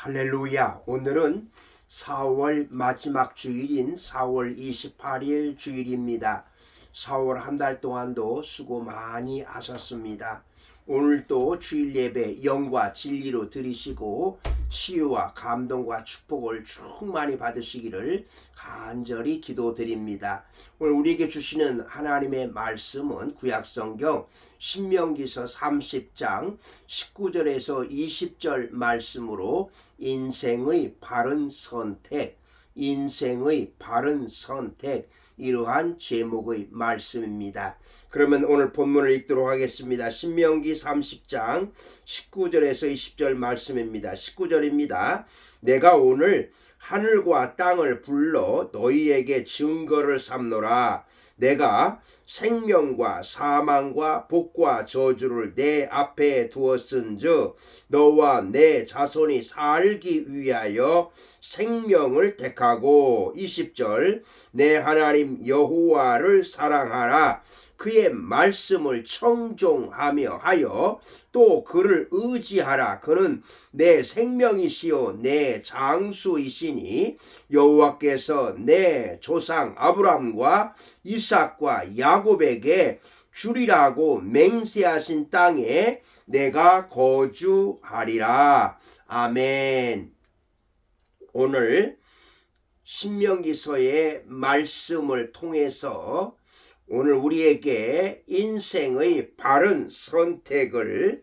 할렐루야. 오늘은 4월 마지막 주일인 4월 28일 주일입니다. 4월 한 달 동안도 수고 많이 하셨습니다. 오늘도 주일 예배 영과 진리로 드리시고 치유와 감동과 축복을 충만히 받으시기를 간절히 기도드립니다. 오늘 우리에게 주시는 하나님의 말씀은 구약성경 신명기서 30장 19절에서 20절 말씀으로 인생의 바른 선택, 이러한 제목의 말씀입니다. 그러면 오늘 본문을 읽도록 하겠습니다. 신명기 30장 19절에서 20절 말씀입니다. 19절입니다. 내가 오늘 하늘과 땅을 불러 너희에게 증거를 삼노라. 내가 생명과 사망과 복과 저주를 내 앞에 두었은즉 너와 내 자손이 살기 위하여 생명을 택하고 20절 내 하나님 여호와를 사랑하라. 그의 말씀을 청종하며 하여 또 그를 의지하라. 그는 내 생명이시요 내 장수이시니 여호와께서 내 조상 아브람과 이삭과 야곱에게 주리라고 맹세하신 땅에 내가 거주하리라. 아멘. 오늘 신명기서의 말씀을 통해서 오늘 우리에게 인생의 바른 선택을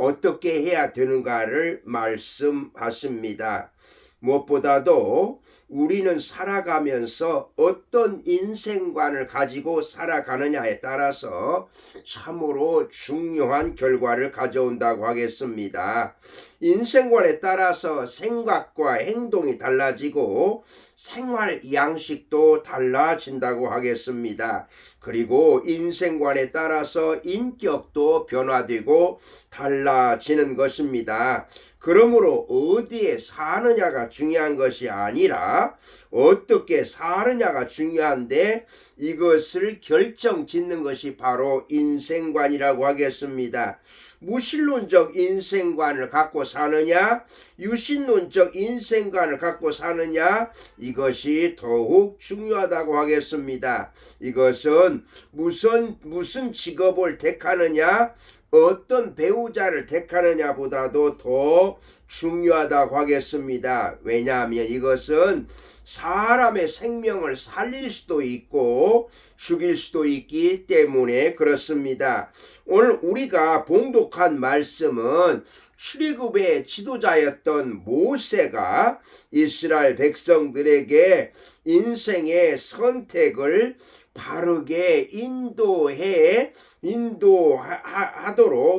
어떻게 해야 되는가를 말씀하십니다. 무엇보다도 우리는 살아가면서 어떤 인생관을 가지고 살아가느냐에 따라서 참으로 중요한 결과를 가져온다고 하겠습니다. 인생관에 따라서 생각과 행동이 달라지고 생활 양식도 달라진다고 하겠습니다. 그리고 인생관에 따라서 인격도 변화되고 달라지는 것입니다. 그러므로 어디에 사느냐가 중요한 것이 아니라 어떻게 사느냐가 중요한데 이것을 결정짓는 것이 바로 인생관이라고 하겠습니다. 무신론적 인생관을 갖고 사느냐, 유신론적 인생관을 갖고 사느냐, 이것이 더욱 중요하다고 하겠습니다. 이것은 무슨 직업을 택하느냐, 어떤 배우자를 택하느냐 보다도 더 중요하다고 하겠습니다. 왜냐하면 이것은 사람의 생명을 살릴 수도 있고 죽일 수도 있기 때문에 그렇습니다. 오늘 우리가 봉독한 말씀은 출애굽의 지도자였던 모세가 이스라엘 백성들에게 인생의 선택을 바르게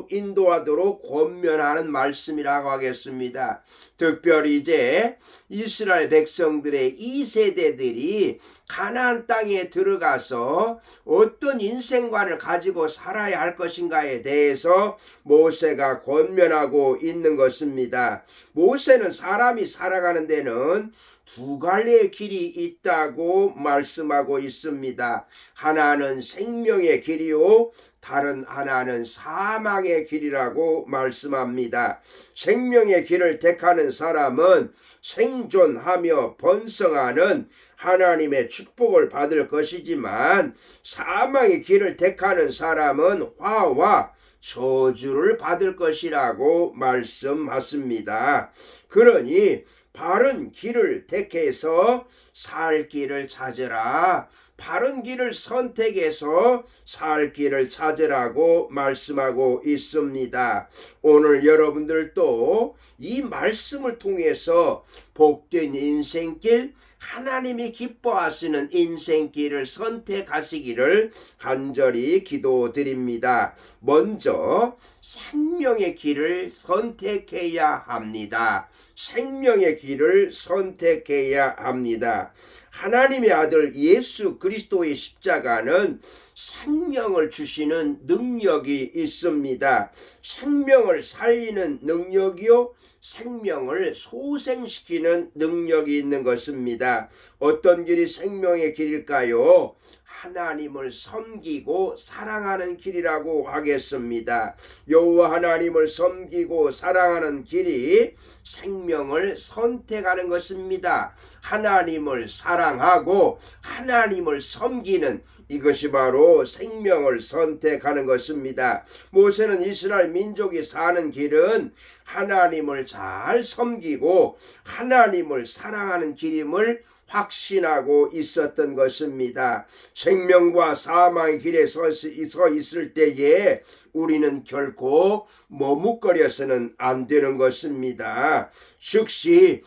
인도하도록 권면하는 말씀이라고 하겠습니다. 특별히 이제 이스라엘 백성들의 2세대들이 가나안 땅에 들어가서 어떤 인생관을 가지고 살아야 할 것인가에 대해서 모세가 권면하고 있는 것입니다. 모세는 사람이 살아가는 데는 두 갈래의 길이 있다고 말씀하고 있습니다. 하나는 생명의 길이요 다른 하나는 사망의 길이라고 말씀합니다. 생명의 길을 택하는 사람은 생존하며 번성하는 하나님의 축복을 받을 것이지만 사망의 길을 택하는 사람은 화와 저주를 받을 것이라고 말씀하십니다. 그러니 바른 길을 택해서 살 길을 찾으라. 바른 길을 선택해서 살 길을 찾으라고 말씀하고 있습니다. 오늘 여러분들도 이 말씀을 통해서 복된 인생길, 하나님이 기뻐하시는 인생길을 선택하시기를 간절히 기도드립니다. 먼저 생명의 길을 선택해야 합니다. 생명의 길을 선택해야 합니다. 하나님의 아들 예수 그리스도의 십자가는 생명을 주시는 능력이 있습니다. 생명을 살리는 능력이요, 생명을 소생시키는 능력이 있는 것입니다. 어떤 길이 생명의 길일까요? 하나님을 섬기고 사랑하는 길이라고 하겠습니다. 여호와 하나님을 섬기고 사랑하는 길이 생명을 선택하는 것입니다. 하나님을 사랑하고 하나님을 섬기는 이것이 바로 생명을 선택하는 것입니다. 모세는 이스라엘 민족이 사는 길은 하나님을 잘 섬기고 하나님을 사랑하는 길임을 확신하고 있었던 것입니다. 생명과 사망의 길에 서 있을 때에 우리는 결코 머뭇거려서는 안 되는 것입니다. 즉시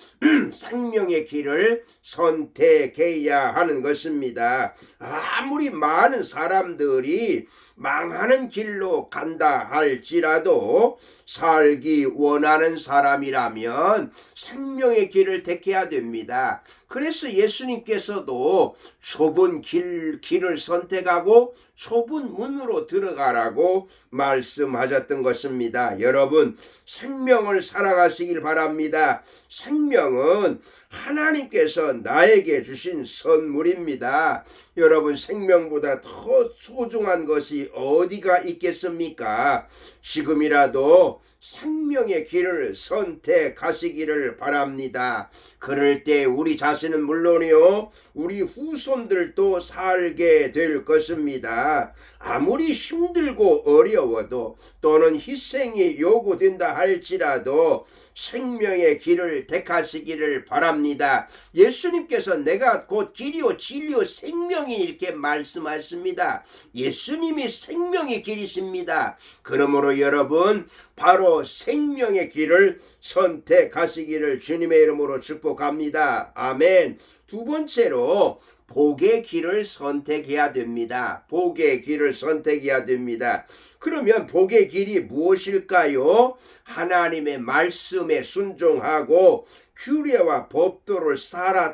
생명의 길을 선택해야 하는 것입니다. 아무리 많은 사람들이 망하는 길로 간다 할지라도 살기 원하는 사람이라면 생명의 길을 택해야 됩니다. 그래서 예수님께서도 좁은 길을 선택하고 좁은 문으로 들어가라고 말씀하셨던 것입니다. 여러분, 생명을 살아가시길 바랍니다. 생명은 하나님께서 나에게 주신 선물입니다. 여러분, 생명보다 더 소중한 것이 어디가 있겠습니까? 지금이라도 생명의 길을 선택하시기를 바랍니다. 그럴 때 우리 자신은 물론이요, 우리 후손들도 살게 될 것입니다. 아무리 힘들고 어려워도 또는 희생이 요구된다 할지라도 생명의 길을 택하시기를 바랍니다. 예수님께서 내가 곧 길이요 진리요 생명이 이렇게 말씀하십니다. 예수님이 생명의 길이십니다. 그러므로 여러분, 바로 생명의 길을 선택하시기를 주님의 이름으로 축복합니다. 아멘. 두 번째로 복의 길을 선택해야 됩니다. 복의 길을 선택해야 됩니다. 그러면 복의 길이 무엇일까요? 하나님의 말씀에 순종하고 규례와 법도를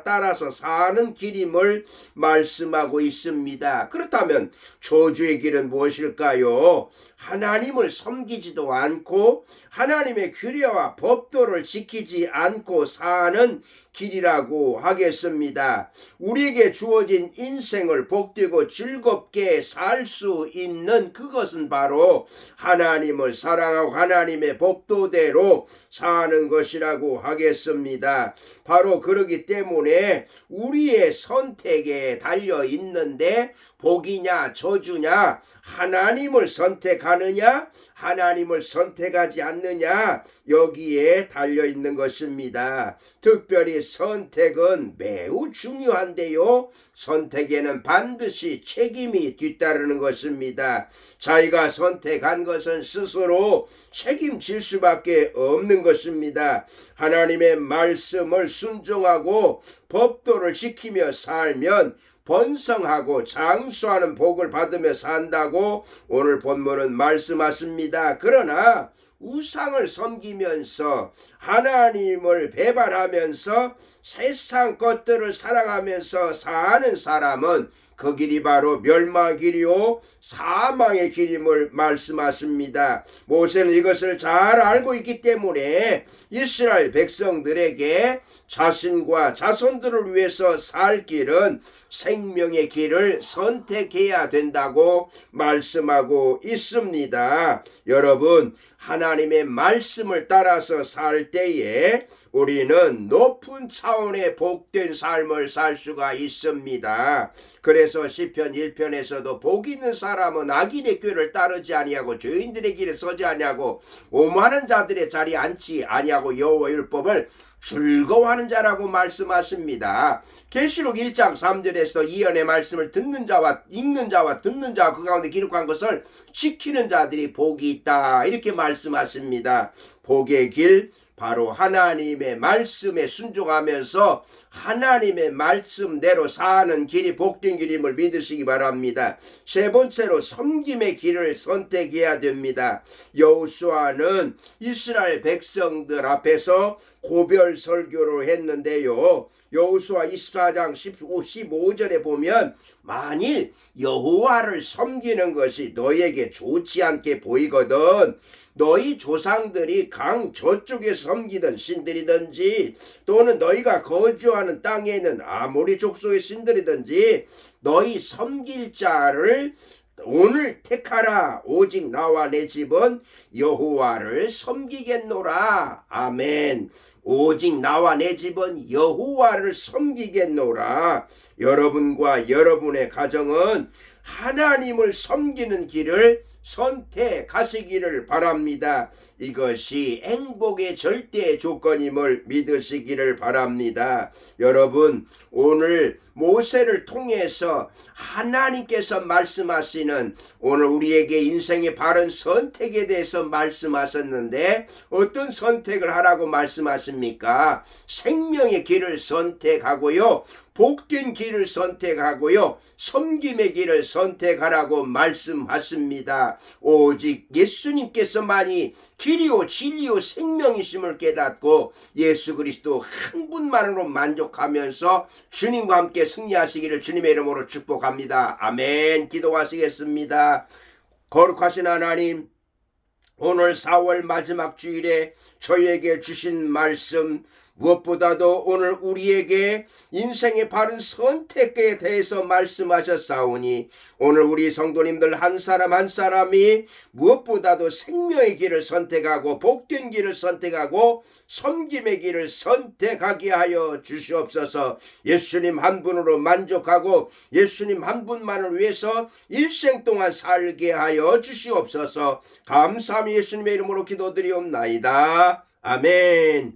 따라서 사는 길임을 말씀하고 있습니다. 그렇다면 저주의 길은 무엇일까요? 하나님을 섬기지도 않고 하나님의 규례와 법도를 지키지 않고 사는 길이라고 하겠습니다. 우리에게 주어진 인생을 복되고 즐겁게 살 수 있는 그것은 바로 하나님을 사랑하고 하나님의 법도대로 사는 것이라고 하겠습니다. 바로 그러기 때문에 우리의 선택에 달려 있는데 복이냐 저주냐, 하나님을 선택하느냐 하나님을 선택하지 않느냐, 여기에 달려있는 것입니다. 특별히 선택은 매우 중요한데요, 선택에는 반드시 책임이 뒤따르는 것입니다. 자기가 선택한 것은 스스로 책임질 수밖에 없는 것입니다. 하나님의 말씀을 순종하고 법도를 지키며 살면 번성하고 장수하는 복을 받으며 산다고 오늘 본문은 말씀하십니다. 그러나 우상을 섬기면서 하나님을 배반하면서 세상 것들을 사랑하면서 사는 사람은 그 길이 바로 멸망의 길이요 사망의 길임을 말씀하십니다. 모세는 이것을 잘 알고 있기 때문에 이스라엘 백성들에게 자신과 자손들을 위해서 살 길은 생명의 길을 선택해야 된다고 말씀하고 있습니다. 여러분, 하나님의 말씀을 따라서 살 때에 우리는 높은 차원의 복된 삶을 살 수가 있습니다. 그래서 시편 1편에서도 복 있는 사람은 악인의 꾀를 따르지 아니하고 죄인들의 길에 서지 아니하고 오만한 자들의 자리에 앉지 아니하고 여호와 율법을 즐거워하는 자라고 말씀하십니다. 계시록 1장 3절에서 이언의 말씀을 듣는 자와 읽는 자와 듣는 자와 그 가운데 기록한 것을 지키는 자들이 복이 있다 이렇게 말씀하십니다. 복의 길, 바로 하나님의 말씀에 순종하면서 하나님의 말씀대로 사는 길이 복된 길임을 믿으시기 바랍니다. 세 번째로 섬김의 길을 선택해야 됩니다. 여호수아는 이스라엘 백성들 앞에서 고별 설교를 했는데요. 여호수아 24장 15절에 보면 만일 여호와를 섬기는 것이 너에게 좋지 않게 보이거든 너희 조상들이 강 저쪽에 섬기던 신들이든지 또는 너희가 거주하는 땅에 있는 아모리 족속의 신들이든지 너희 섬길 자를 오늘 택하라. 오직 나와 내 집은 여호와를 섬기겠노라. 아멘. 오직 나와 내 집은 여호와를 섬기겠노라. 여러분과 여러분의 가정은 하나님을 섬기는 길을 선택하시기를 바랍니다. 이것이 행복의 절대 조건임을 믿으시기를 바랍니다. 여러분, 오늘 모세를 통해서 하나님께서 말씀하시는 오늘 우리에게 인생의 바른 선택에 대해서 말씀하셨는데 어떤 선택을 하라고 말씀하십니까? 생명의 길을 선택하고요. 복된 길을 선택하고요. 섬김의 길을 선택하라고 말씀하십니다. 오직 예수님께서만이 길이요 진리요 생명이심을 깨닫고 예수 그리스도 한 분만으로 만족하면서 주님과 함께 승리하시기를 주님의 이름으로 축복합니다. 아멘. 기도하시겠습니다. 거룩하신 하나님, 오늘 4월 마지막 주일에 저희에게 주신 말씀 무엇보다도 오늘 우리에게 인생의 바른 선택에 대해서 말씀하셨사오니 오늘 우리 성도님들 한 사람 한 사람이 무엇보다도 생명의 길을 선택하고 복된 길을 선택하고 섬김의 길을 선택하게 하여 주시옵소서. 예수님 한 분으로 만족하고 예수님 한 분만을 위해서 일생 동안 살게 하여 주시옵소서. 감사함이 예수님의 이름으로 기도드리옵나이다. 아멘.